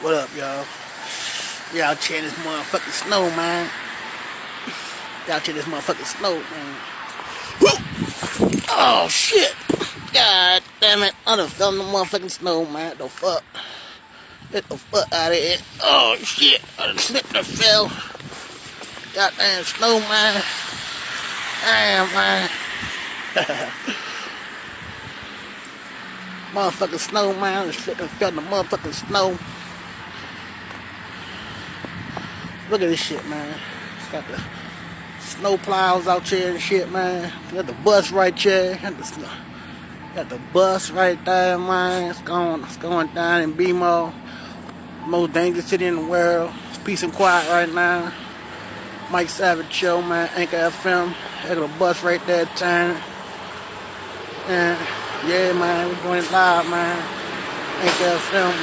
What up, y'all? Y'all check this motherfucking snow, man. Y'all check this motherfucking snow, man. Woo! Oh, shit. God damn it. I done fell in the motherfucking snow, man. The fuck? Get the fuck out of here. Oh, shit. I done slipped and fell. Goddamn snow, man. Damn, man. Motherfucking snow, man. I done slipped and fell in the motherfucking snow. Look at this shit, man. Got the snow plows out here and shit, man. Got the bus right here. Got the bus right there, man. It's going down in BMO. Most dangerous city in the world. It's peace and quiet right now. Mike Savage Show, man. Anchor FM. Got the bus right there turning. And yeah, man, we're doing it live, man. Anchor FM.